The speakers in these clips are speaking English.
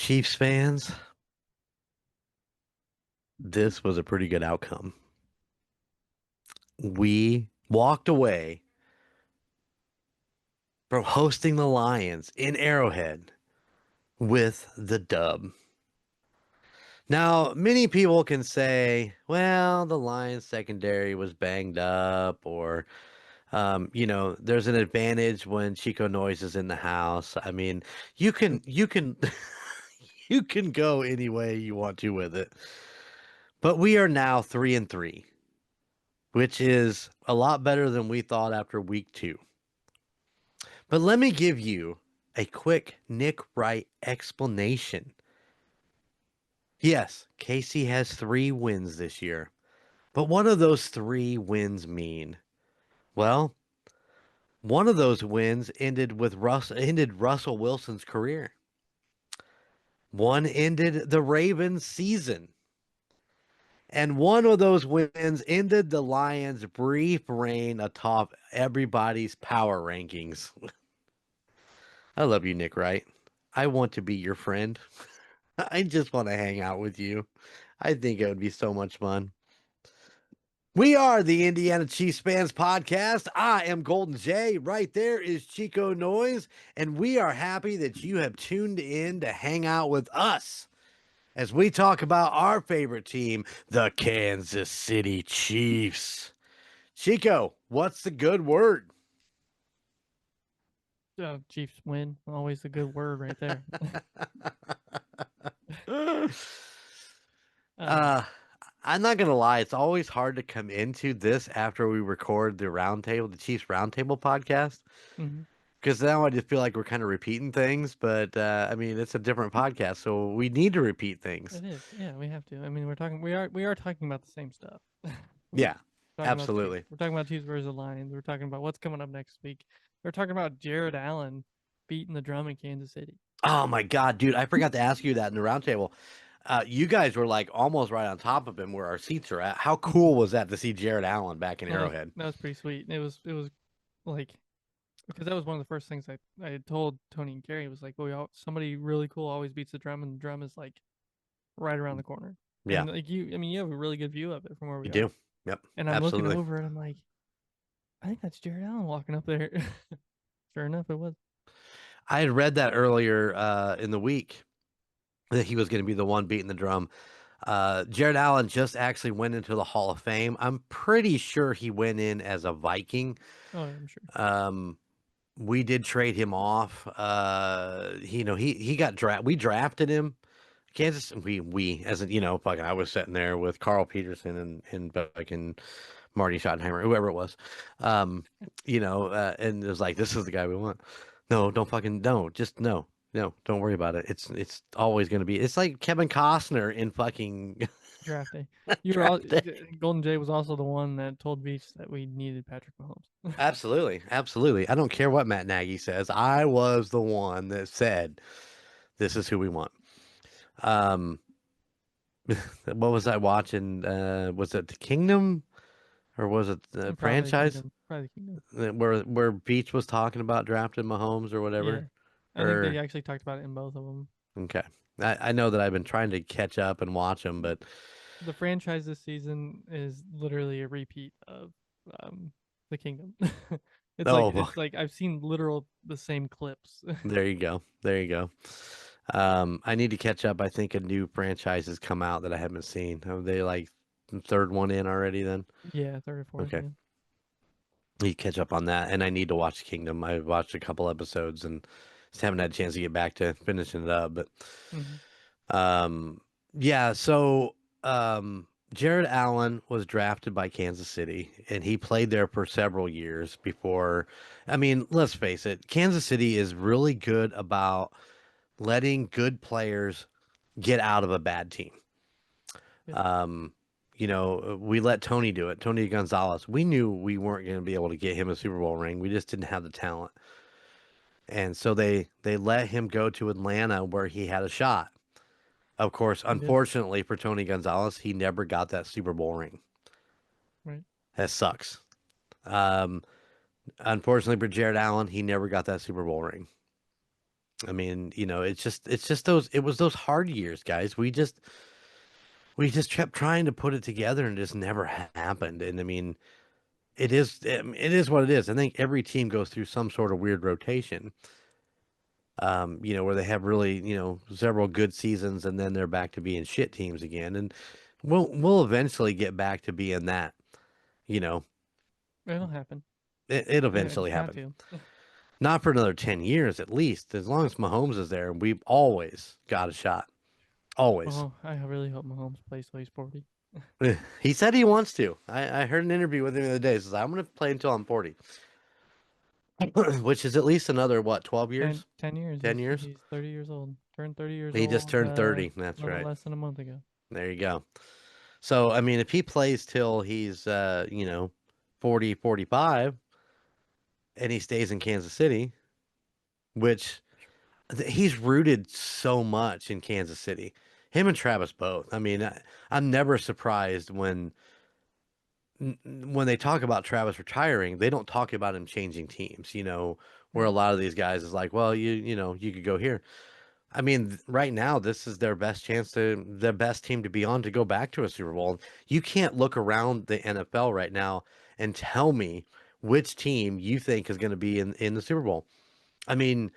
Chiefs fans, this was a pretty good outcome. We walked away from hosting the Lions in Arrowhead with the dub. Now, many people can say, well, the Lions secondary was banged up, or, there's an advantage when Chico Noise is in the house. I mean, you can, you can go any way you want to with it. But we are now 3-3, which is a lot better than we thought after week 2. But let me give you a quick Nick Wright explanation. Yes, Casey has 3 wins this year. But what do those 3 wins mean? Well, one of those wins ended Russell Wilson's career. One ended the Ravens season. And one of those wins ended the Lions' brief reign atop everybody's power rankings. I love you, Nick Wright. I want to be your friend. I just want to hang out with you. I think it would be so much fun. We are the Indiana Chiefs Fans Podcast. I am Golden Jay. Right there is Chico Noise. And we are happy that you have tuned in to hang out with us as we talk about our favorite team, the Kansas City Chiefs. Chico, what's the good word? Chiefs win. Always a good word right there. uh, uh, I'm not gonna lie, it's always hard to come into this after we record the Chiefs Roundtable podcast, mhm. because now I just feel like we're kind of repeating things. But I mean, it's a different podcast, so we need to repeat things. It is. Yeah, we have to. I mean, we are talking about the same stuff. We're Yeah, talking about Chiefs. absolutely. We're talking about Chiefs versus the Lions. We're talking about what's coming up next week. We're talking about Jared Allen beating the drum in Kansas City. Oh my God, dude, I forgot to ask you that in the roundtable. You guys were like almost right on top of him where our seats are at. How cool was that to see Jared Allen back in That was Arrowhead? that was pretty sweet. It was like because that was one of the first things I had told Tony and Gary was like, well, somebody really cool always beats the drum, and the drum is like right around the corner. Yeah, And like I mean, you have a really good view of it from where you we are. do. Yep, And I'm looking absolutely. over and I'm like, I think that's Jared Allen walking up there. Sure enough, it was. I had read that earlier in the week that he was going to be the one beating the drum. Jared Allen just actually went into the Hall of Fame. I'm pretty sure he went in as a Viking. Oh, yeah, I'm sure. Um, we did trade him off. He got we drafted him. Kansas, we as in, fucking I was sitting there with Carl Peterson and fucking Marty Schottenheimer, whoever it was. And it was like, this is the guy we want. No, don't fucking just no. No, don't worry about it. It's always gonna be. It's like Kevin Costner in fucking Draft day. You were all draft day. Golden Jay was also the one that told Beach that we needed Patrick Mahomes. Absolutely, absolutely. I don't care what Matt Nagy says. I was the one that said this is who we want. Um, what was I watching? Was it The Kingdom or was it the Probably the franchise Kingdom. Probably the Kingdom. where Beach was talking about drafting Mahomes or Yeah. whatever? I think they Or actually talked about it in both of them. okay, I know that I've been trying to catch up and watch them, but The franchise this season is literally a repeat of um, the Kingdom. it's like oh, well, it's like I've seen literal the same clips. there you go, there you go. I need to catch up. I think a new franchise has come out that I haven't seen. Are they like third one in already? Then Yeah, third or fourth. okay, Yeah. need to catch up on that, and I need to watch Kingdom. I watched a couple episodes and just haven't had a chance to get back to finishing it up, but. Mm-hmm. Um, yeah, so Jared Allen was drafted by Kansas City and he played there for several years before. I mean, let's face it, Kansas City is really good about letting good players get out of a bad team. Yep. Um, we let Tony do it. Tony Gonzalez. We knew we weren't going to be able to get him a Super Bowl ring. We just didn't have the talent. And so they let him go to Atlanta where he had a shot. Of course, He did. unfortunately for Tony Gonzalez, he never got that Super Bowl ring. Right. That sucks. Um, Unfortunately for Jared Allen, he never got that Super Bowl ring. I mean, it's just those hard years, guys. We just kept trying to put it together and it just never happened. And I mean, it is what it is. I think every team goes through some sort of weird rotation. Where they have really, several good seasons and then they're back to being shit teams again. And we'll eventually get back to being that, you know. It'll happen. It'll eventually It's got happen. to. Not for another 10 years at least. As long as Mahomes is there, we've always got a shot. Always. Oh, I really hope Mahomes plays till he's 40. He said he wants to. I heard an interview with him the other day. He says, I'm going to play until I'm 40, which is at least another, what, 12 10, years? 10 years. 10 He's years? he's 30 years old. Turned 30 years He just old turned 30. a That's little right. less than a month ago. There you go. So, I mean, if he plays till he's, 40, 45, and he stays in Kansas City, which he's rooted so much in Kansas City. Him and Travis both. I mean, I'm never surprised when they talk about Travis retiring, they don't talk about him changing teams, where a Right. lot of these guys is like, well, you could go here. I mean, right now, this is their best chance the best team to be on to go back to a Super Bowl. You can't look around the NFL right now and tell me which team you think is going to be in the Super Bowl. I mean,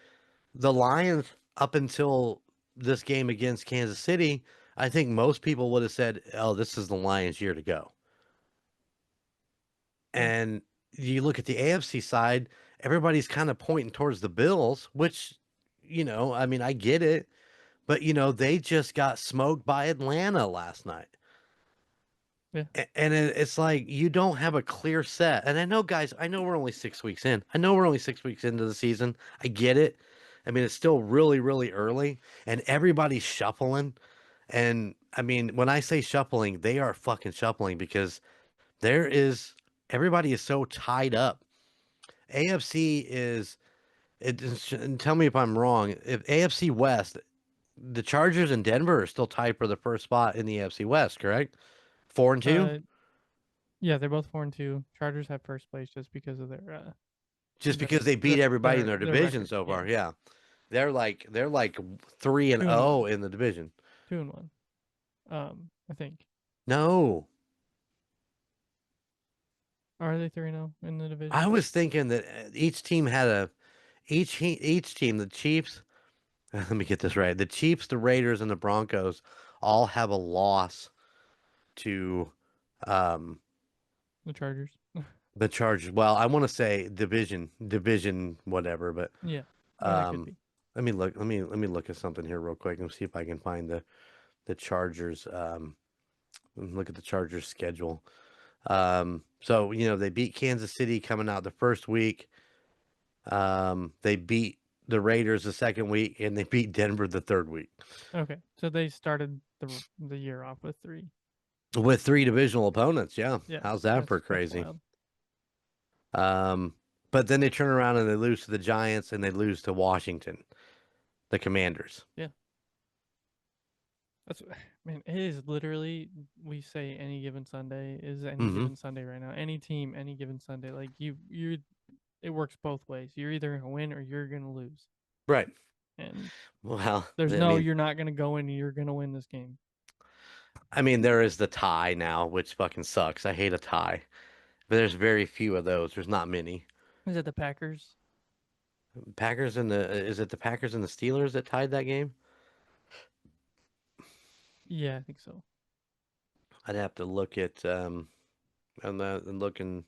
the Lions, up until this game against Kansas City, I think most people would have said, oh, this is the Lions' year to go. Yeah. And you look at the AFC side, everybody's kind of pointing towards the Bills, which, I mean, I get it, but they just got smoked by Atlanta last night. Yeah. And it's like you don't have a clear set. And I know, guys, I know we're only 6 weeks in. I know we're only 6 weeks into the season. I get it. I mean, it's still really, really early, and everybody's shuffling. And I mean, when I say shuffling, they are fucking shuffling because there is everybody is so tied up. AFC is and tell me if I'm wrong. If AFC West, the Chargers and Denver are still tied for the first spot in the AFC West, correct? 4-2, Uh, yeah, they're both 4-2. Chargers have first place just because of just because they beat everybody in their their division record. so Yeah. far. Yeah, they're like 3-0 2-1. in the division. 2-1. I think. No, Are they 3-0 in the I division? was thinking that each team had each team, the Chiefs. Let me get this right. The Chiefs, the Raiders, and the Broncos all have a loss to um, The Chargers. the Chargers. Well, I want to say division, whatever. But Yeah. That could um, be. let me look. Let me look at something here real quick and see if I can find the Chargers. Look at the Chargers schedule. So they beat Kansas City coming out the first week. They beat the Raiders the second week, and they beat Denver the third week Okay. So they started the year off with 3. with three divisional opponents. Yeah, Yeah. how's that for That's crazy? wild. Um, but then they turn around and they lose to the Giants and they lose to Washington, the Commanders. Yeah. That's man, it is literally we say any given Sunday is any Hmm. given Sunday right now. Any team, any given Sunday. Like you it works both ways. You're either gonna win or you're gonna lose. Right. And Well, there's I no mean, you're not gonna go in and you're gonna win this game. there is the tie now, which fucking sucks. I hate a tie, but there's very few of those. There's not many. Is it the Packers? Packers and the is it the Packers and the Steelers that tied that game? Yeah, I think so. I'd have to look at and looking.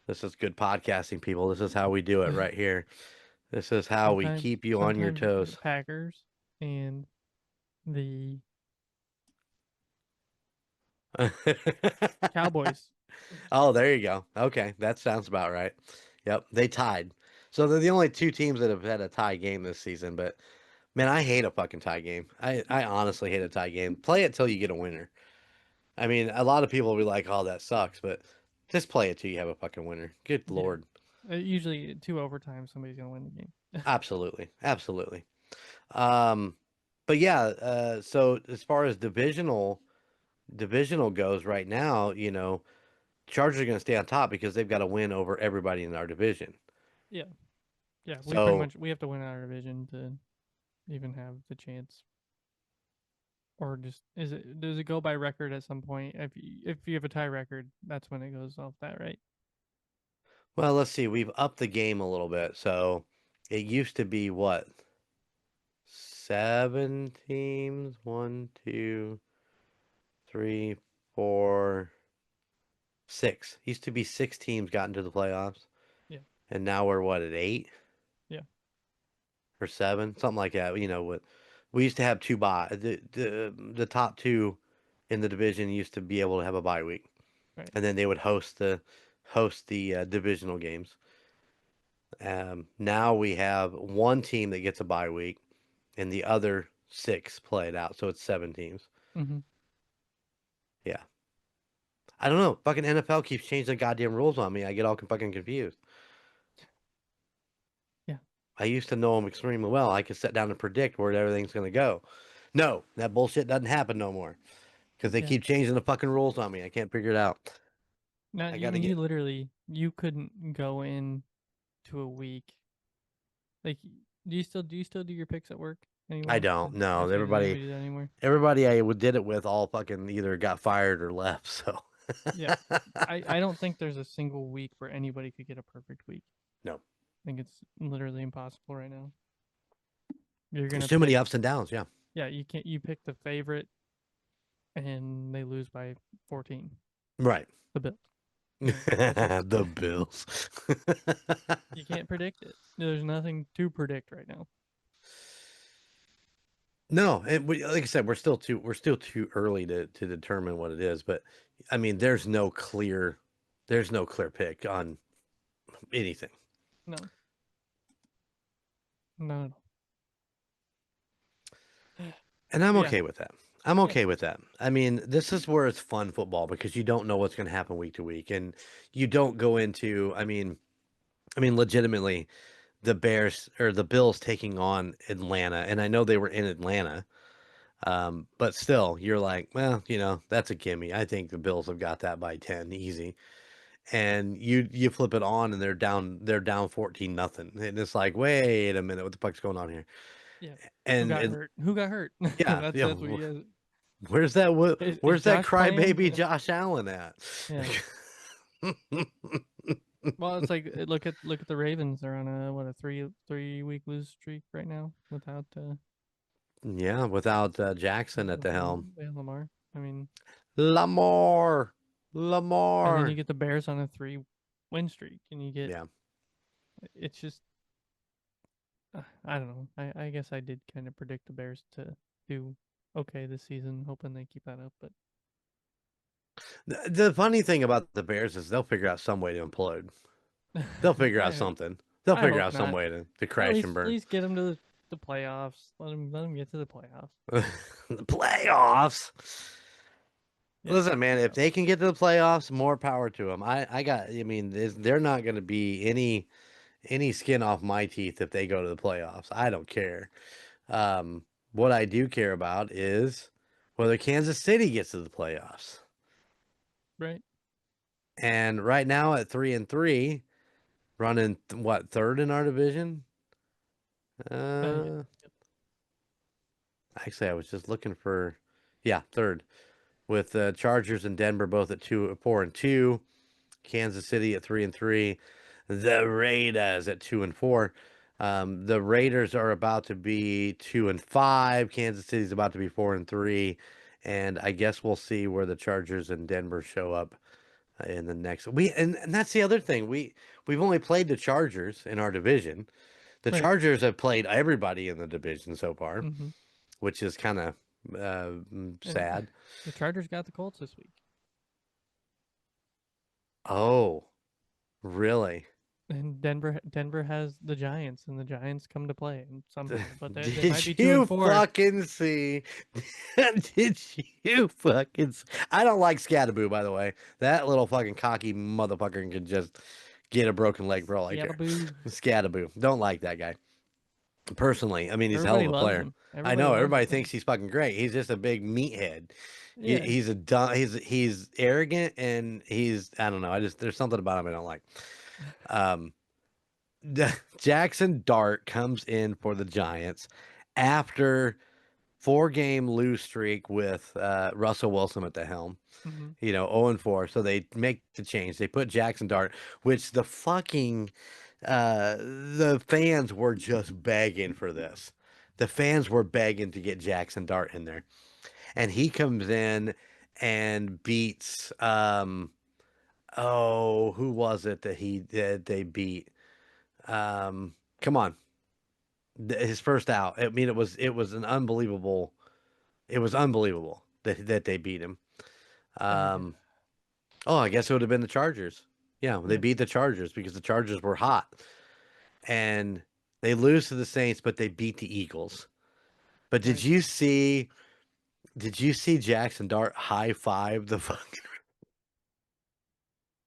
This is good podcasting, people. This is how we do it right here. This is how we keep you on your Sometimes it's the toes. Packers and the Cowboys. Oh, there you go. Okay, that sounds about right. Yep, they tied. So they're the only two teams that have had a tie game this season. But man, I hate a fucking tie game. I honestly hate a tie game. Play it till you get a winner. I mean, a lot of people will be like, "Oh, that sucks," but just play it till you have a fucking winner. Good Yeah. lord. Usually 2 overtime somebody's gonna win the game. Absolutely, absolutely. Um, but yeah. So as far as divisional goes right now, Chargers are going to stay on top because they've got to win over everybody in our division. Yeah. Yeah. We pretty So much we have to win our division to even have the chance, or just does it go by record at some point? If you have a tie record, that's when it goes off that, right? Well, let's see. We've upped the game a little bit. So it used to be what? 7 teams? One, two, three, four, six. Used to be 6 teams got into the playoffs. Yeah, And now we're what, at eight yeah, or seven? Something like that. What we used to have two bye. The top two in the division used to be able to have a bye week. right. And then they would host the divisional games. Now we have one team that gets a bye week, and the other six play it out, so it's 7 teams. Mm-hmm. Yeah, I don't know. Fucking NFL keeps changing the goddamn rules on me. I get all fucking confused. Yeah, I used to know them extremely well. I could sit down and predict where everything's gonna go. No, that bullshit doesn't happen no more because they yeah. keep changing the fucking rules on me. I can't figure it out. Now I you gotta and you get. literally you couldn't go in to a week. Like, do you still do your picks at work I anymore? don't know. I see. Does Everybody, anybody do that anymore? everybody I did it with all fucking either got fired or left. So Yeah. I don't think there's a single week where anybody could get a perfect week. no, I think it's literally impossible right now. You're there's gonna too many pick, ups and downs. Yeah, yeah, you pick the favorite and they lose by 14. right. The Bills. It's just The Bills. you can't predict it. There's nothing to predict right now. No, like I said, we're still too early to determine what it is. But I mean, there's no clear pick on anything, No, not at all. and I'm But yeah, okay with that. I'm yeah, okay with that. I mean, this is where it's fun football because you don't know what's going to happen week to week, and you don't go into. I mean, legitimately, the Bears or the Bills taking on Atlanta, and I know they were in Atlanta. But still, you're like, well, that's a gimme. I think the Bills have got that by 10, easy. And you flip it on, and they're down 14 nothing, and it's like, wait a minute, what the fuck's going on here? yeah. Who And got and hurt? Who got hurt? yeah, That's what you guys. where's that Is where's that Josh playing? crybaby Josh Allen at? Yeah. Well, it's like look at the Ravens. They're on a what a three week lose streak right now without Yeah, without Jackson at the helm. Lamar. I mean, Lamar, and then you Lamar. get the Bears on a 3 win streak, and you get Yeah. it's just I don't know. I guess I did kind of predict the Bears to do okay this season, hoping they keep that up. But The funny thing about the Bears is they'll figure out some way to implode. They'll figure out I something. They'll I figure hope out some not. way to At crash and least burn. get them to the playoffs. Let them get to the playoffs. The playoffs. Yeah, Listen, man, if playoffs. they can get to the playoffs, more power to them. I mean, they're not going to be any skin off my teeth if they go to the playoffs. I don't care. What I do care about is whether Kansas City gets to the playoffs. Right. And right now at 3-3, running what, third in our division? Yeah. Uh, Actually, I was just looking for, yeah, third with Chargers and Denver both at 4-2, Kansas City at 3-3, the Raiders at 2-4. The Raiders are about to be 2-5. Kansas City's about to be 4-3, and I guess we'll see where the Chargers and Denver show up in the next. And that's the other thing. We've only played the Chargers in our division. The Right. Chargers have played everybody in the division so far, Mm-hmm. which is kind of And sad. the Chargers got the Colts this week. Oh, really? And Denver has the Giants, and the Giants come to play and somehow, but they Did might be two you and four. fucking see? Did you fucking see? I don't like Scattaboo, by the way. That little fucking cocky motherfucker can just get a broken leg for all I care. Scatterboo. Scattaboo. Don't like that guy. Personally, I mean, he's a hell of Everybody a loves player. him. I Everybody know loves everybody him thinks though. he's fucking great. He's just a big meathead. Yeah. He's a dumb. He's arrogant and I don't know. There's something about him I don't like. Um, Jackson Dart comes in for the Giants, after 4 game lose streak with Russell Wilson at the helm. Mm-hmm. 0-4. So they make the change. They put Jackson Dart, which the fans were just begging for this. The fans were begging to get Jackson Dart in there. And he comes in and beats who was it that they beat? Come on. His first out. I mean it was unbelievable that they beat him. I forget. Um Oh, I guess it would have been the Chargers. Yeah, they Yep. beat the Chargers because the Chargers were hot. And they lose to the Saints, but they beat the Eagles. But Right. did you see Jackson Dart high five the fucking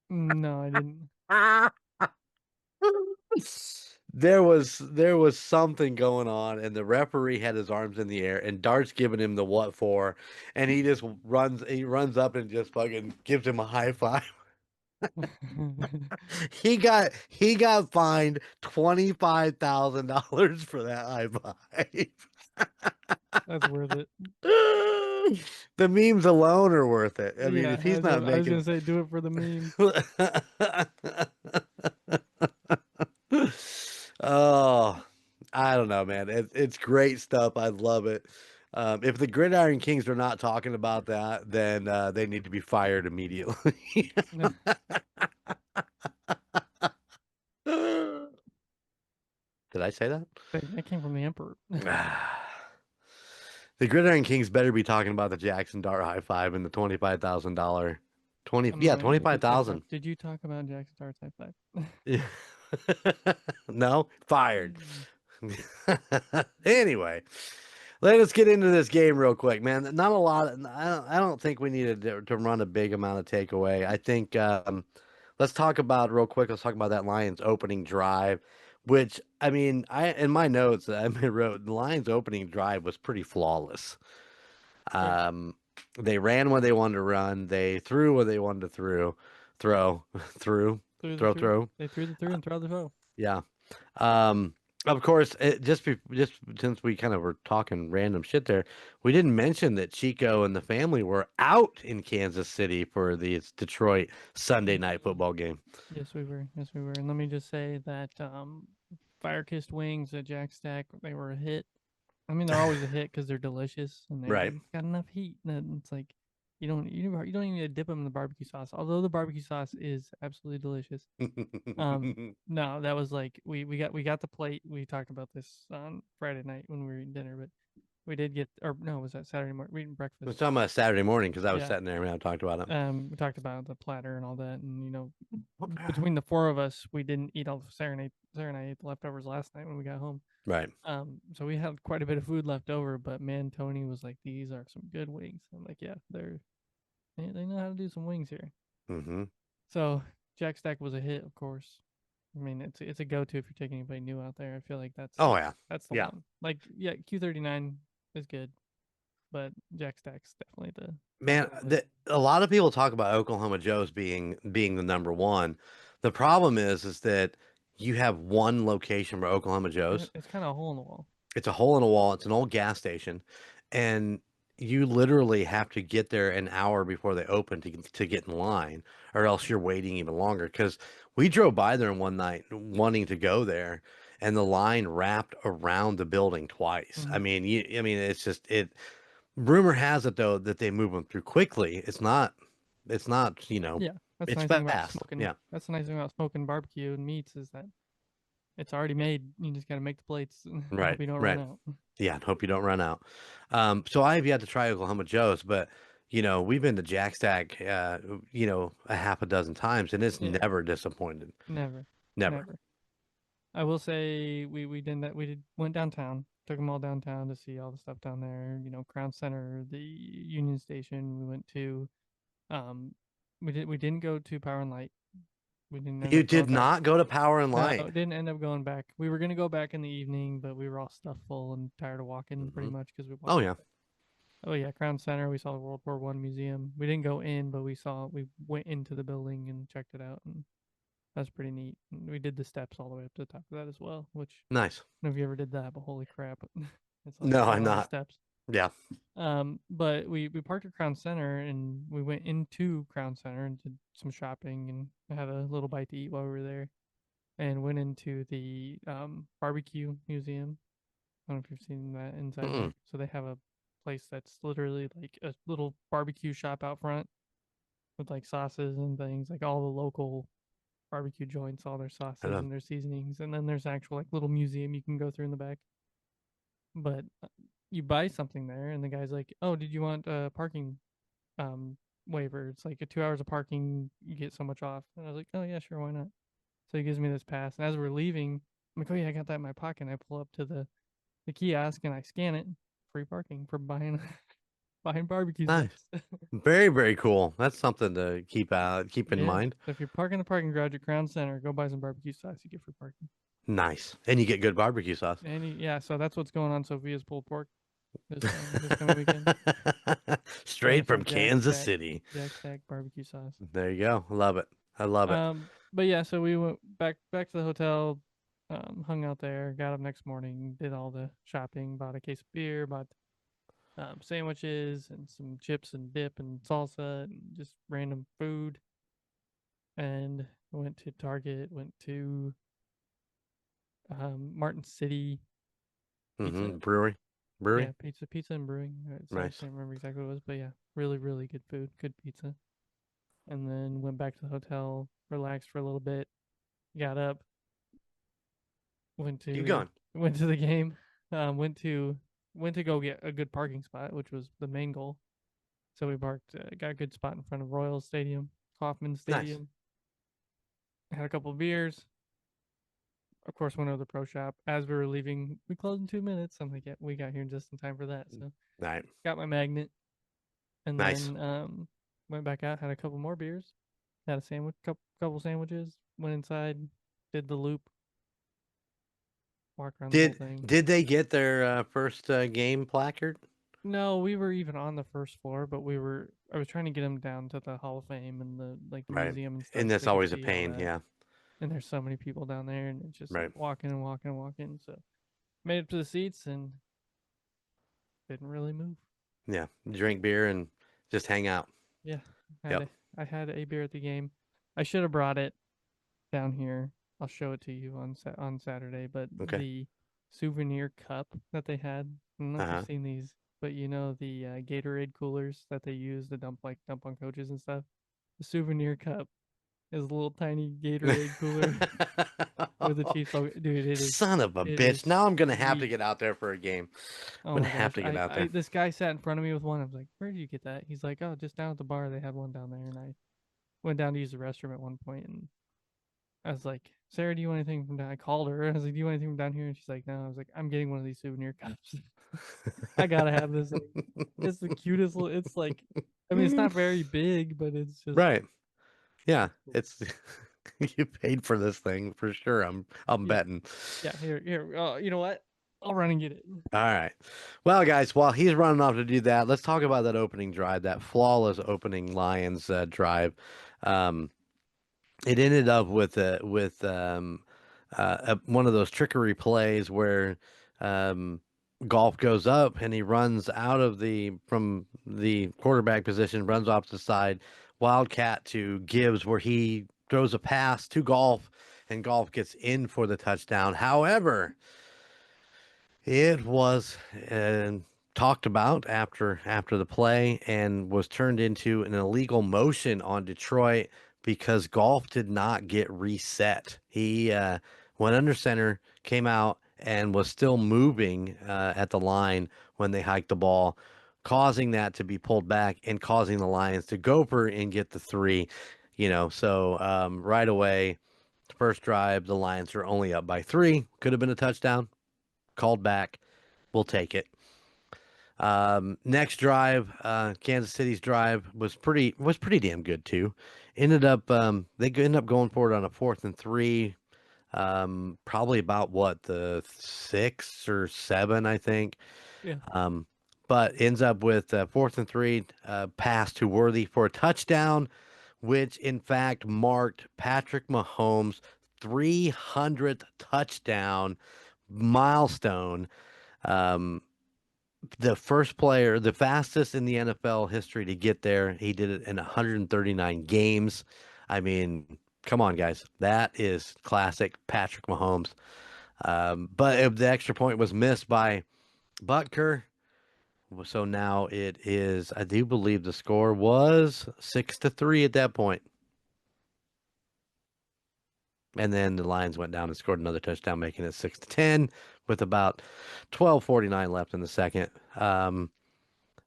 No, I didn't. there was something going on and the referee had his arms in the air and Dart's giving him the what for and he runs up and just fucking gives him a high five. He got fined $25,000 for that high five. That's worth it. The memes alone are worth it. I mean, Yeah, if he's not I was making gonna say do it for the memes. Oh, I don't know, man. It's great stuff. I love it. If the Gridiron Kings are not talking about that, then they need to be fired immediately. Did I say that? That came from the Emperor. The Gridiron Kings better be talking about the Jackson Dart high five and the $25,000. I'm Yeah, not gonna get too pissed off. 25,000. Did you talk about Jackson Star Type 5? No, fired. Anyway, let us get into this game real quick, man. Not a lot. I don't think we needed to run a big amount of takeaway. I think let's talk about real quick. Let's talk about that Lions opening drive, which I mean, I in my notes I wrote the Lions opening drive was pretty flawless. Right. Um, they ran when they wanted to run. They threw when they wanted to throw, threw, Through the throw, through. throw. They threw the through and throw the throw. Yeah. Um, of course, just since we kind of were talking random shit there, we didn't mention that Chico and the family were out in Kansas City for the Detroit Sunday night Mhm. football game. Yes, we were. Yes, we were. And let me just say that Fire Kissed Wings at Jack Stack, they were a hit. I mean, they're always a hit because they're delicious and Right. they've got enough heat that it's like you don't even need to dip them in the barbecue sauce. Although the barbecue sauce is absolutely delicious. No, that was like we got the plate. We talked about this on Friday night when we were eating dinner, but we did get or no, was that Saturday morning? We eating I was breakfast. talking about Saturday morning because I was Yeah. sitting there and I talked about it. We talked about the platter and all that, and between the four of us, we didn't eat all the Sarah and I ate the leftovers last night when we got home. Right. So we had quite a bit of food left over, but man, Tony was like, "These are some good wings." I'm like, "Yeah, they know how to do some wings here." Mm-hmm. So Jack Stack was a hit, of course. I mean, it's a go to if you're taking anybody new out there. I feel like Oh yeah. that's the Yeah. one. Like, yeah, Q39 is good, but Jack Stack's definitely the Man, go with. a lot of people talk about Oklahoma Joe's being the number one. The problem is that you have one location for Oklahoma Joe's. It's kind of a hole in the wall. It's a hole in a wall. It's an old gas station, and you literally have to get there an hour before they open to get in line, or else you're waiting even longer. Because we drove by there one night wanting to go there, and the line wrapped around the building twice. Mm-hmm. I mean, it's just it. Rumor has it though that they move them through quickly. It's not, Yeah, that's the it's nice thing about fast. smoking. Yeah. That's the nice thing about smoking barbecue and meats is that it's already made. You just got to make the plates and Right. hope you don't run Right. out. Yeah. Hope you don't run out. So I have yet to try Oklahoma Joe's, but we've been to Jack Stack, a half a dozen times, and it's Yeah, never disappointed. never, Never. never. I will say we did that. We did went downtown. Took them all downtown to see all the stuff down there. Crown Center, the Union Station. We went to. Um, we didn't go to Power and Light. We didn't end You up did going back. not go to Power and No, Light. didn't end up going back. We were gonna go back in the evening, but we were all stuffed full and tired of walking pretty Hmm. much because we walked. Oh yeah. Oh yeah, Crown Center. We saw the World War I museum. We didn't go in, but we went into the building and checked it out, and that's pretty neat. And we did the steps all the way up to the top of that as well. Which Nice. I don't know if you ever did that, but holy crap! It's like No, a I'm lot of not. steps. Yeah. But we parked at Crown Center and we went into Crown Center and did some shopping and had a little bite to eat while we were there, and went into the barbecue museum. I don't know if you've seen that inside Mm-mm. there. So they have a place that's literally like a little barbecue shop out front with like sauces and things, like all the local barbecue joints, all their I sauces know. and their seasonings, and then there's actual like little museum you can go through in the back. But you buy something there, and the guy's like, "Oh, did you want a parking um waiver? It's like a 2 hours of parking, you get so much off." And I was like, "Oh yeah, sure, why not?" So he gives me this pass, and as we're leaving, I'm like, "Oh yeah, I got that in my pocket." And I pull up to the kiosk and I scan it, free parking for buying buying barbecue Nice. sauce. Very, very cool. That's something to keep in Yeah. mind. So if you're parking the parking garage at Crown Center, go buy some barbecue sauce. You get free parking. Nice. And you get good barbecue sauce. Yeah, so that's what's going on Sophia's pulled pork this coming weekend. Gonna have Straight from some Kansas City. Jack Stack barbecue sauce. There you go. Love it. I love it. But yeah, so we went back to the hotel, hung out there, got up next morning, did all the shopping, bought a case of beer, bought sandwiches and some chips and dip and salsa and just random food, and went to Target, went to Martin City Pizza. Brewery. Yeah, Brewery. pizza and brewing. So I Nice. can't remember exactly what it was, but yeah, really, really good food, good pizza. And then went back to the hotel, relaxed for a little bit, got up, went Keep to going. went to the game, went to go get a good parking spot, which was the main goal. So we parked, got a good spot in front of Royal Stadium, Kauffman Nice. Stadium. Had a couple of beers. Of course, went over to the pro shop. As we were leaving, we closed in 2 minutes. I'm like, yeah, we got here just in time for that. So Right. got my magnet, and Nice. then went back out, had a couple more beers, had a sandwich, couple sandwiches, went inside, did the loop, walked around the whole Did thing. did they get their first game placard? No, we were even on the first floor, but I was trying to get them down to the Hall of Fame and the Right. museum and stuff And so that's they could always a see all pain. that. Yeah. And there's so many people down there, and it's just like Right. walking and walking and walking. So made it to the seats and didn't really move. Yeah. Drink beer and just hang out. Yeah, had Yep. a, I had a beer at the game. I should have brought it down here. I'll show it to you on Saturday. But Okay. the souvenir cup that they had, I don't know if you've Uh-huh. seen these, but you know the Gatorade coolers that they use to dump on coaches and stuff. The souvenir cup is a little tiny Gatorade cooler with the Chiefs logo. Dude, Son of a it is bitch. Now I'm gonna have to sweet. get out there for a game. Oh I'm my gonna have gosh. to get out I there. this guy sat in front of me with one. I was like, "Where did you get that?" He's like, "Oh, just down at the bar. They had one down there." And I went down to use the restroom at one point, and I was like, "Sarah, do you want anything from down?" I called her. I was like, "Do you want anything from down here?" And she's like, "No." I was like, "I'm getting one of these souvenir cups. I gotta have this thing. It's the cutest little. It's like, I mean, it's not very big, but it's just Right. Yeah. cool. It's you paid for this thing for sure. I'm Yeah, betting. yeah. Here. You know what? I'll run and get it. All right. Well, guys, while he's running off to do that, let's talk about that opening drive, that flawless opening Lions drive. Um, it ended up with one of those trickery plays where Golf goes up and he runs out of the from the quarterback position, runs off to the side, Wildcat to Gibbs, where he throws a pass to Golf, and Golf gets in for the touchdown. However, it was talked about after the play and was turned into an illegal motion on Detroit because Golf did not get reset. He went under center, came out, and was still moving at the line when they hiked the ball, causing that to be pulled back and causing the Lions to go for and get the three. So right away, first drive, the Lions were only up by three. Could have been a touchdown. Called back. We'll take it. Next drive, Kansas City's drive was pretty damn good too. Ended up going for it on a 4th and 3. Probably about what, the 6 or 7, I think. Yeah, Um, but ends up with 4th and 3, pass to Worthy for a touchdown, which in fact marked Patrick Mahomes' 300th touchdown milestone. Um, the first player, the fastest in the NFL history to get there. He did it in 139 games. I mean, come on, guys. That is classic Patrick Mahomes. But the extra point was missed by Butker. So now it is, I do believe the score was 6-3 at that point. And then the Lions went down and scored another touchdown, making it 6-10 with about 12:49 left in the second. Man,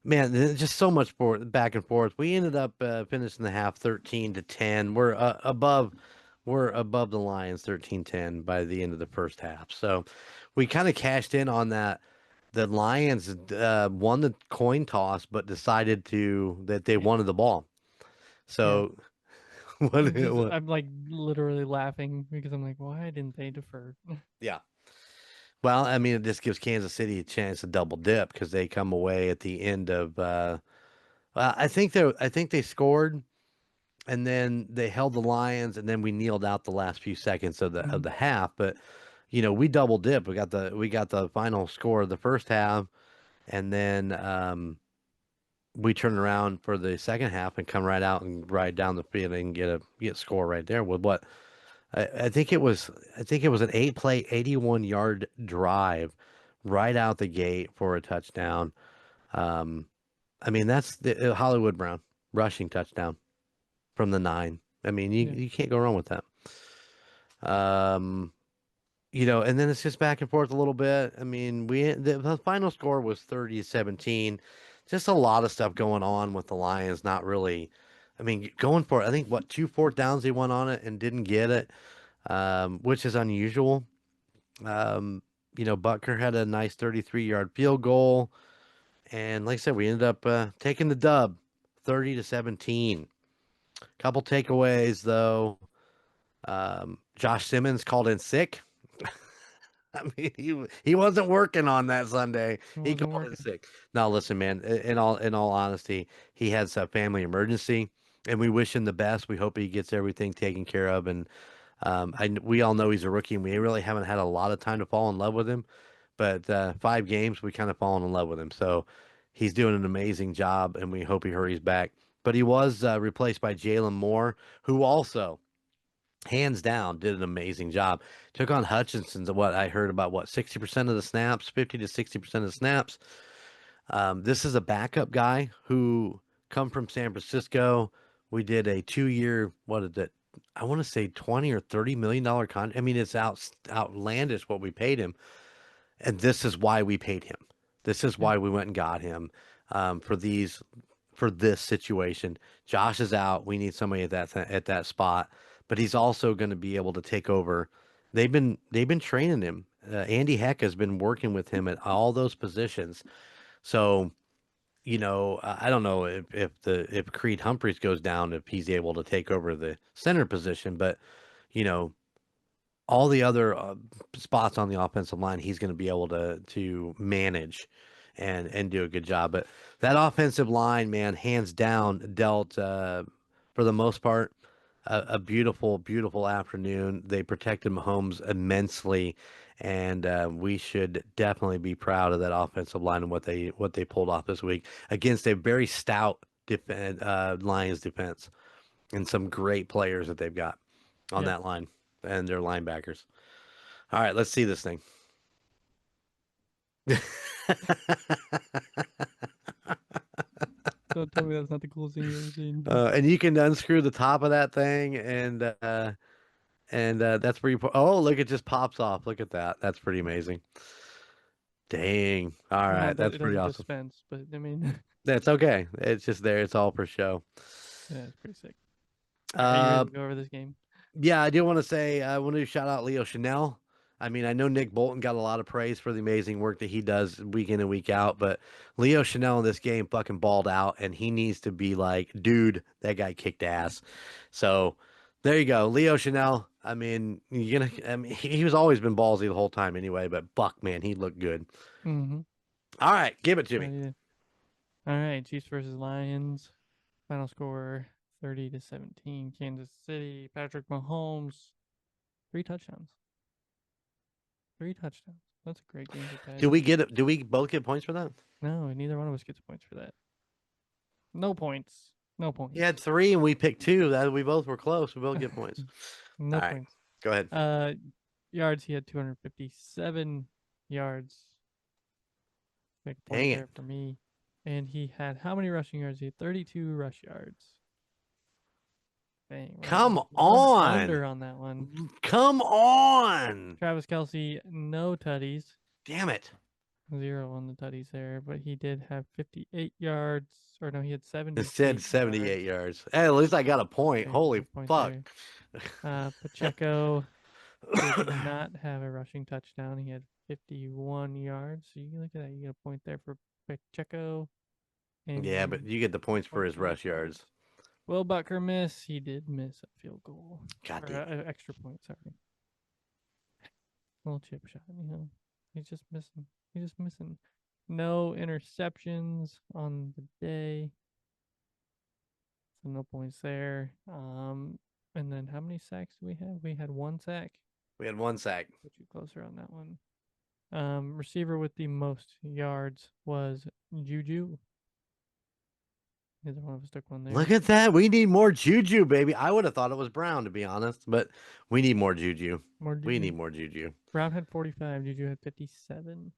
there's just so much back and forth. We ended up finishing the half 13-10. We're above the Lions 13-10 by the end of the first half. So we kind of cashed in on that. The Lions won the coin toss, but decided that they Yeah. wanted the ball. Yeah. So what? I'm like literally laughing because I'm like, why didn't they defer? Yeah. Well, I mean, it just gives Kansas City a chance to double dip because they come away at the end of. Well, I think they scored and then they held the Lions, and then we kneeled out the last few seconds of Mhm. the half. But we double dip. We got the final score of the first half, and then we turn around for the second half and come right out and ride down the field and get score right there with what I think it was. I think it was an 8-play, 81-yard drive right out the gate for a touchdown. Um, I mean, that's the Hollywood Brown rushing touchdown from the 9. I mean, you Yeah. you can't go wrong with that. Um, and then it's just back and forth a little bit. I mean, the final score was 30-17. Just a lot of stuff going on with the Lions. Not really. I mean, going for it. I think what 2 4th downs they went on it and didn't get it, which is unusual. Um, Butker had a nice 33-yard field goal, and like I said, we ended up taking the dub, 30-17. Couple takeaways though. Josh Simmons called in sick. I mean, he wasn't working on that Sunday. It He wasn't called in working. sick. Now, listen, man. In all honesty, he has a family emergency, and we wish him the best. We hope he gets everything taken care of. And we all know he's a rookie, and we really haven't had a lot of time to fall in love with him. But 5 games, we kind of fallen in love with him. So he's doing an amazing job, and we hope he hurries back. But he was replaced by Jalen Moore, who also hands down did an amazing job. Took on Hutchinson's what I heard about 60% of the snaps, 50 to 60% of the snaps. This is a backup guy who come from San Francisco. We did a 2-year, what is it? I want to say 20 or $30 million contract. I mean, it's outlandish what we paid him. And this is why we paid him. This is Yeah. why we went and got him for this situation. Josh is out. We need somebody at that spot, but he's also going to be able to take over. They've been training him. Andy Heck has been working with him at all those positions. So I don't know if Creed Humphreys goes down, if he's able to take over the center position, but you know all the other spots on the offensive line, he's going to be able to manage and do a good job. But that offensive line, man, hands down, dealt for the most part a beautiful, beautiful afternoon. They protected Mahomes immensely, and we should definitely be proud of that offensive line and what they pulled off this week against a very stout Lions defense and some great players that they've got on Yeah. that line and their linebackers. All right, let's see this thing. Don't tell me that's not the coolest thing you've ever seen. And you can unscrew the top of that thing, and that's where you put. Oh, look, it just pops off. Look at that. That's pretty amazing. Dang. All Well, right, it that's pretty doesn't awesome. dispense, but I mean, That's okay. It's just there. It's all for show. yeah, it's pretty sick. All right, are you ready Uh, to go over this game? Yeah, I do want to say I want to shout out Leo Chanel. I mean, I know Nick Bolton got a lot of praise for the amazing work that he does week in and week out, but Leo Chanel in this game fucking balled out, and he needs to be like, dude, that guy kicked ass. So there you go, Leo Chanel. I mean, I mean, he was always been ballsy the whole time anyway, but Buck, man, he looked good. Mm-hmm. All right, give it to me. Ready to... All right, Chiefs versus Lions. Final score 30-17. Kansas City. Patrick Mahomes. 3 touchdowns. 3 touchdowns. That's a great game for Do Patty. we get it? Do we both get points for that? No, neither one of us gets points for that. No points. No He had points. 3 and we picked 2. That we both were close. We both get points. All No right, points. go ahead. Yards, he had 257 yards. Make a point Dang it! there for me. And he had how many rushing yards? He had 32 rush yards. Dang, Come under on, on that one. come on! Travis Kelsey, no tutties. Damn it! 0 on the tutties there, but he did have 58 yards. Or no, he had It said 78 yards. 78 yards. Hey, at least I got a point. Okay, Holy no point fuck! there. Pacheco did not have a rushing touchdown. He had 51 yards. So you look at that, you get a point there for Pacheco. Yeah, but And you get the no points for point his for me rush for it. yards. Will Butker miss? He did miss a field goal. God Or damn it! an extra point, sorry. Little chip shot, you know. He's just missing. He's just missing. No interceptions on the day. So no points there. And then how many sacks do we have? We had 1 sack. We had 1 sack. Put you closer on that one. Receiver with the most yards was Juju. Neither one of us took one there. Look at that. We need more Juju, baby. I would have thought it was Brown, to be honest, but we need more Juju. More We Juju. need more Juju. Brown had 45. Juju had 57.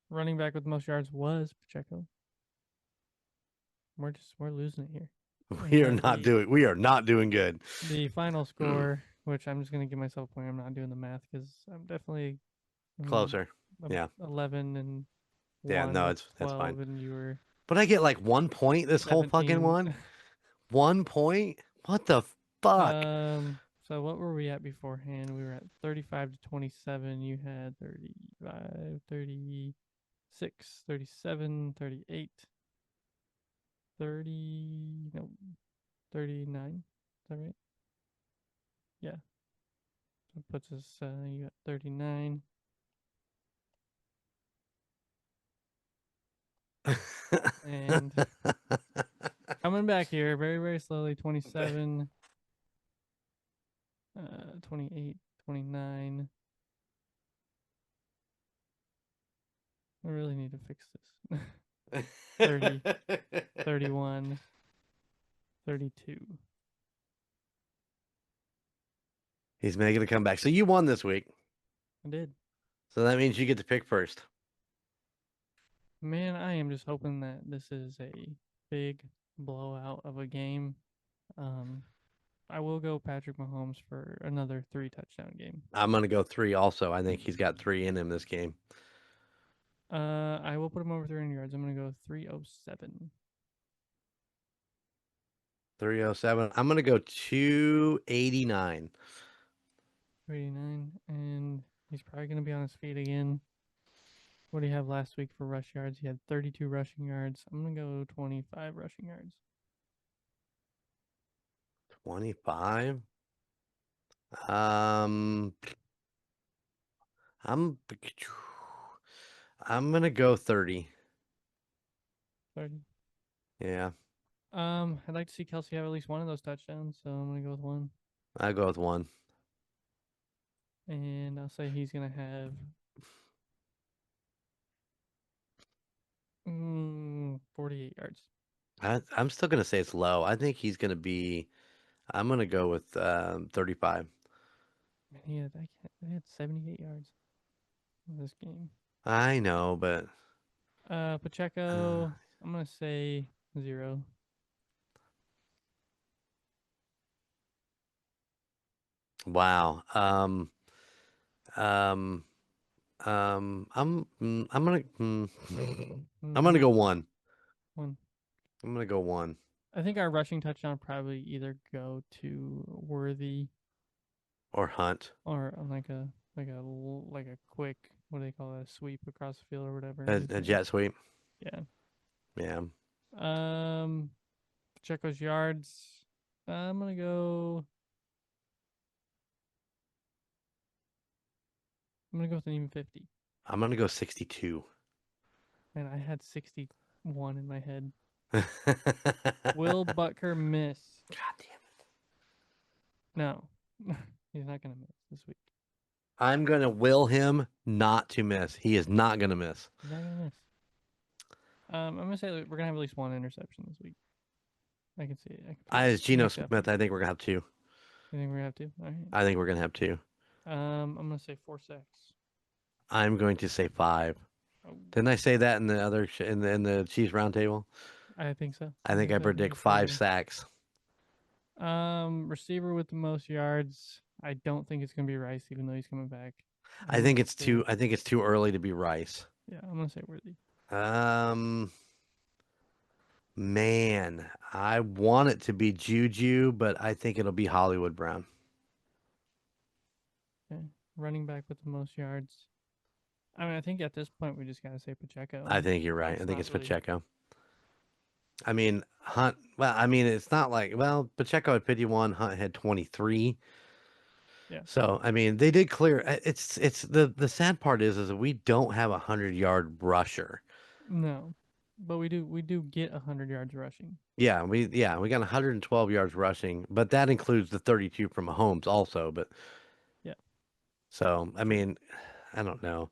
Running back with most yards was Pacheco. We're losing it here. We are not doing good. The final score, which I'm just gonna give myself a point. I'm not doing the math because I'm definitely Closer. Yeah. 11 and Yeah, 1 no, with it's that's 12, fine. and you were But I get like 1 point this whole fucking 17. one. 1 point? What the fuck? So what were we at beforehand? We were at 35 to 27. You had 35, 36, 37, 38, 30, no, 39. Is that right? Yeah. So it puts us, you got 39. And coming back here very, very slowly, 27, 28, 29. I really need to fix this. 30, 31, 32. He's making a comeback. So you won this week. I did. So that means you get to pick first. Man, I am just hoping that this is a big blowout of a game. I will go Patrick Mahomes for another 3 touchdown game. I'm gonna go 3 also. I think he's got 3 in him this game. I will put him over 300 yards. I'm gonna go 307. 307. I'm gonna go 289. 289, and he's probably gonna be on his feet again. What do you have last week for rush yards? He had 32 rushing yards. I'm gonna go 25 rushing yards. 25. Um, I'm I'm gonna go 30. 30. Yeah, I'd like to see Kelsey have at least one of those touchdowns, so I'm gonna go with 1. I'll go with 1. And I'll say he's gonna have 48 yards. I'm still gonna say it's low. I think he's gonna be. I'm gonna go with 35. Man, he had 78 yards in this game. I know, but Pacheco, I'm gonna say 0. wow. Um, I'm gonna I'm gonna go 1. 1. I'm gonna go 1. I think our rushing touchdown probably either go to Worthy Or Hunt. or like a quick, what do they call it, a sweep across the field or whatever. A jet sweep. Yeah. Yeah. Pacheco's yards. I'm gonna go. I'm gonna go with an even 50. I'm gonna go 62. Man, I had 61 in my head. Will Butker miss? God damn it. No, he's not gonna miss this week. I'm gonna will him not to miss. He is not gonna miss. He's not gonna miss. I'm gonna say that we're gonna have at least one interception this week. I can see it. I can feel it. As Geno Make that Smith, I think we're gonna have two. You think we have to? All right. I think we're gonna have two. I'm gonna say 4 sacks. I'm going to say five. Oh, Didn't I say that in the other in the Chiefs roundtable? I think so. I think I I think predict you're still five there. sacks. Receiver with the most yards. I don't think it's gonna be Rice, even though he's coming back. I I'm think gonna it's say, too. I think it's too early to be Rice. yeah, I'm gonna say Worthy. Um, man, I want it to be Juju, but I think it'll be Hollywood Brown. Okay. Running back with the most yards. I mean, I think at this point we just gotta say I Pacheco. think you're right. I It's think not it's really. Pacheco. I mean, Hunt. Well, I mean, it's not like Pacheco had 51, Hunt had 23. Yeah. So I mean, they did clear. It's the sad part is that we don't have a 100-yard rusher. No, but we do get 100 yards rushing. We got 112 yards rushing, but that includes the 32 from Mahomes also. But Yeah. so I True. mean, I don't know,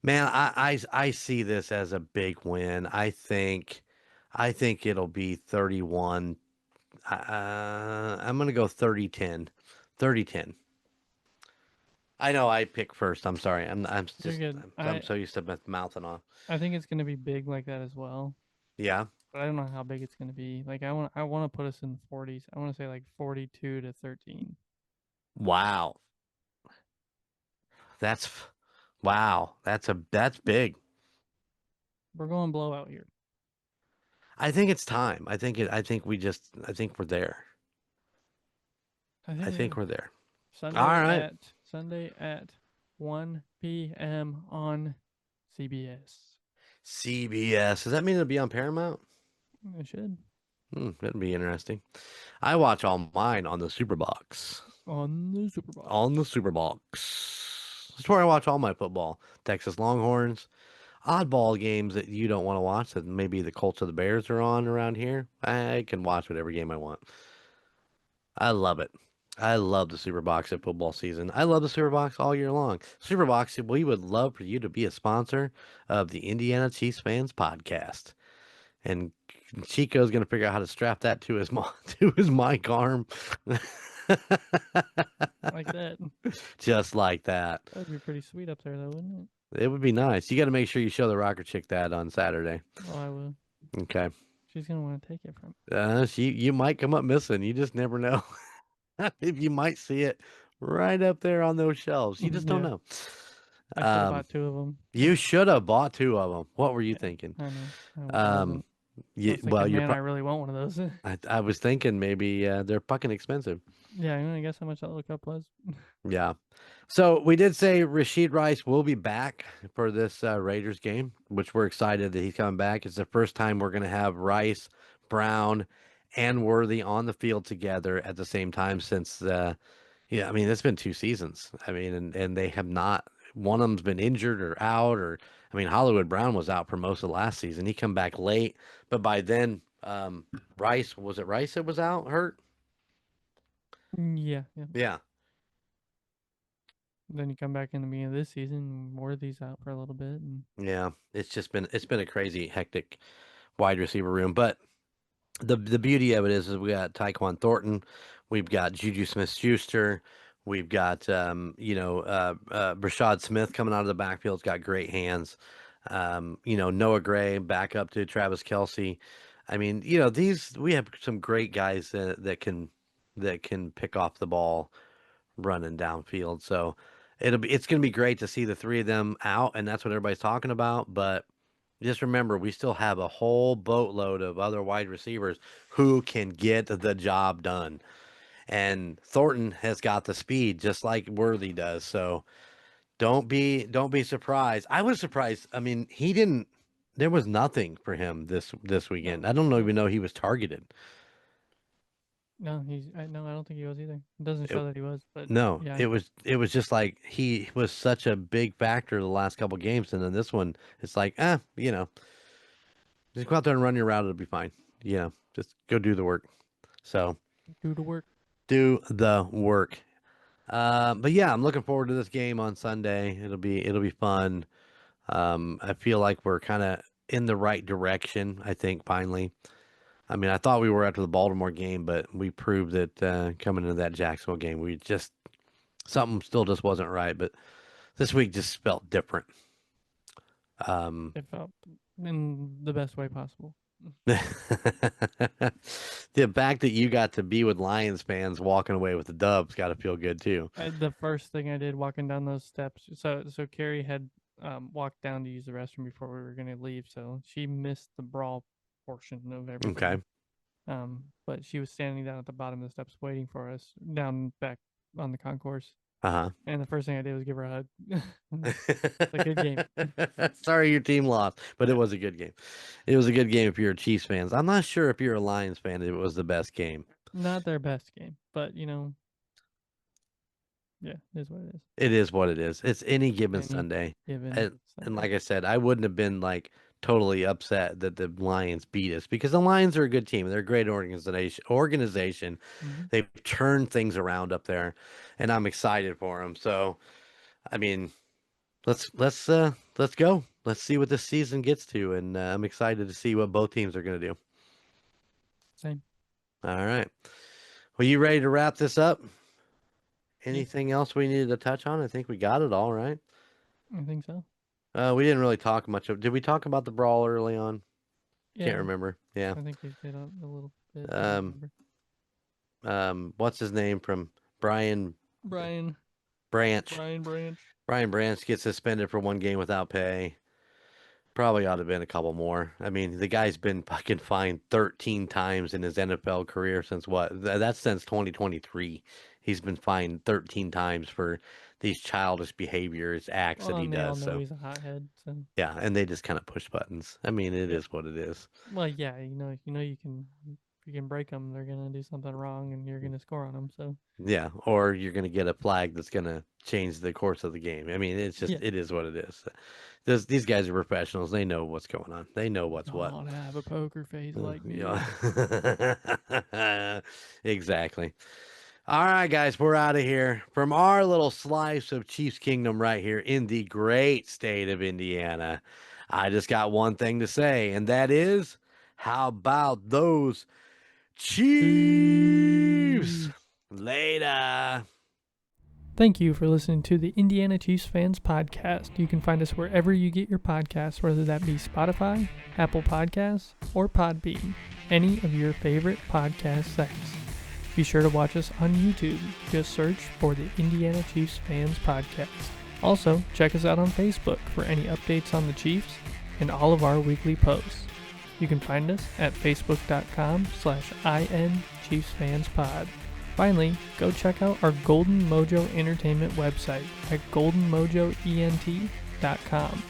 man. I see this as a big win. I think it'll be 31. I'm gonna go 30-10. 30-10. I know I pick first. I'm sorry. I'm You're just good. I'm so used to mouthing off. I think it's gonna be big like that as well. Yeah. But I don't know how big it's gonna be. Like I want to put us in the 40s. I want to say like 42-13. Wow. That's wow. That's big. We're going blowout here. I think it's time. I think we're there. I I think we think are. we're there. All Sunday right. at Sunday at 1 p.m. on CBS. CBS. Does that mean it'll be on Paramount? It should. That'd be interesting. I watch all mine on the Superbox. On the Super On the Box. Superbox. That's where I watch all my football. Texas Longhorns. Oddball games that you don't want to watch that maybe the Colts or the Bears are on around here. I can watch whatever game I want. I love it. I love the Superbox at football season. I love the Superbox all year long. Superbox, we would love for you to be a sponsor of the Indiana Chiefs Fans Podcast. And Chico's going to figure out how to strap that to his to his mic arm, Like that. just like that. That would be pretty sweet up there, though, wouldn't it? It would be nice. You got to make sure you show the rocker chick that on Saturday. Oh, I will. Okay. She's gonna want to take it from. You might come up missing. You just never know. If you might see it right up there on those shelves. You just don't Yeah, know. I should have Um, bought two of them. you should have bought two of them. What were you Yeah, thinking? I know. I Um, wasn't. I was well, thinking, man, I really want one of those. I was thinking maybe they're fucking expensive. Yeah, I guess how much that look up was. Yeah. So we did say Rashid Rice will be back for this Raiders game, which we're excited that he's coming back. It's the first time we're going to have Rice, Brown, and Worthy on the field together at the same time since yeah, I mean, it's been 2 seasons. I mean, and they have not, one of them's been injured or out, or, I mean, Hollywood Brown was out for most of last season. He come back late, but by then, Rice, was it Rice that was out, hurt? Yeah, yeah. Yeah. Then you come back in the beginning of this season, Worthy's out for a little bit, and Yeah. It's been a crazy, hectic wide receiver room. But the beauty of it is we got Tyquan Thornton, we've got Juju Smith-Schuster, we've got Brashad Smith coming out of the backfield's got great hands. Noah Gray back up to Travis Kelsey. I mean, these we have some great guys that can pick off the ball running downfield. So it's gonna be great to see the three of them out, and that's what everybody's talking about. But just remember, we still have a whole boatload of other wide receivers who can get the job done. And Thornton has got the speed just like Worthy does. So don't be surprised. I was surprised. I mean, he didn't there was nothing for him this weekend. no, I don't know, no, even know he was targeted. no. No, I don't think he was either. It doesn't It, show that he was, but no, yeah, it was just like he was such a big factor the last couple games, and then this one, it's like, just go out there and run your route, it'll be fine. Just go do the work. So do the work. do the work. But yeah, I'm looking forward to this game on Sunday. It'll be fun. I feel like we're kind of in the right direction. I think finally. I mean, I thought we were after the Baltimore game, but we proved that coming into that Jacksonville game, we just something still just wasn't right. But this week just felt different. Um, It felt in the best way possible. the fact that you got to be with Lions fans walking away with the dubs got to feel good too. The first thing I did walking down those steps, so Carrie had walked down to use the restroom before we were going to leave, so she missed the brawl portion of Okay. everything. But she was standing down at the bottom of the steps waiting for us down back on the concourse. Uh And the first thing I did was give her a hug. huh. It's a good game. Sorry your team lost, but it was a good game. It was a good game if you're a Chiefs fans. I'm not sure if you're a Lions fan, it was the best game. Not their best game, but yeah, it is what it is. It is what it is. It's any given Any Sunday. given And Sunday. like I said, I wouldn't have been like totally upset that the Lions beat us because the Lions are a good team. They're a great organization. Mm-hmm. They've turned things around up there and I'm excited for them. So, I mean, let's go. Let's see what this season gets to and I'm excited to see what both teams are going to do. Same. All right. Well, you ready to wrap this up? Yeah, Anything else we needed to touch on? I think we got it all right. I think so. We didn't really talk much of. Did we talk about the brawl early on? Can't Yeah, remember. Yeah. I think we did a little bit. I don't Um. remember. What's his name from Brian Brian Branch? Branch. Brian Branch gets suspended for 1 game without pay. Probably ought to have been a couple more. I mean, the guy's been fucking fined 13 times in his NFL career since what? That's since 2023. He's been fined 13 times for these childish behaviors, acts Well, that he and they all does. know So he's a hothead. So yeah, and they just kind of push buttons. I mean, it yeah. is what it is. Well, yeah, you can if you can break them, they're gonna do something wrong, and you're gonna score on them. So Yeah, or you're going to get a flag that's going to change the course of the game. I mean, it's just yeah, it is what it is. These guys are professionals. They know what's going on. They know what's what. don't have a poker face like me. Yeah. Exactly. All right, guys, we're out of here from our little slice of Chiefs Kingdom right here in the great state of Indiana. I just got one thing to say, and that is, how about those Chiefs? Chiefs. Later. Thank you for listening to the Indiana Chiefs Fans Podcast. You can find us wherever you get your podcasts, whether that be Spotify, Apple Podcasts, or Podbean, any of your favorite podcast sites. Be sure to watch us on YouTube. Just search for the Indiana Chiefs Fans Podcast. Also, check us out on Facebook for any updates on the Chiefs and all of our weekly posts. You can find us at facebook.com/INChiefsFansPod. Finally, go check out our Golden Mojo Entertainment website at goldenmojoent.com.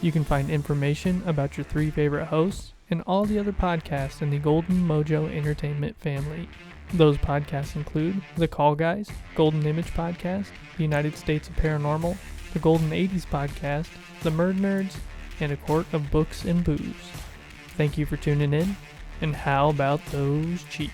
You can find information about your 3 favorite hosts and all the other podcasts in the Golden Mojo Entertainment family. Those podcasts include The Call Guys, Golden Image Podcast, The United States of Paranormal, The Golden 80s Podcast, The Murdnerds, and A Court of Books and Booze. Thank you for tuning in, and how about those Chiefs?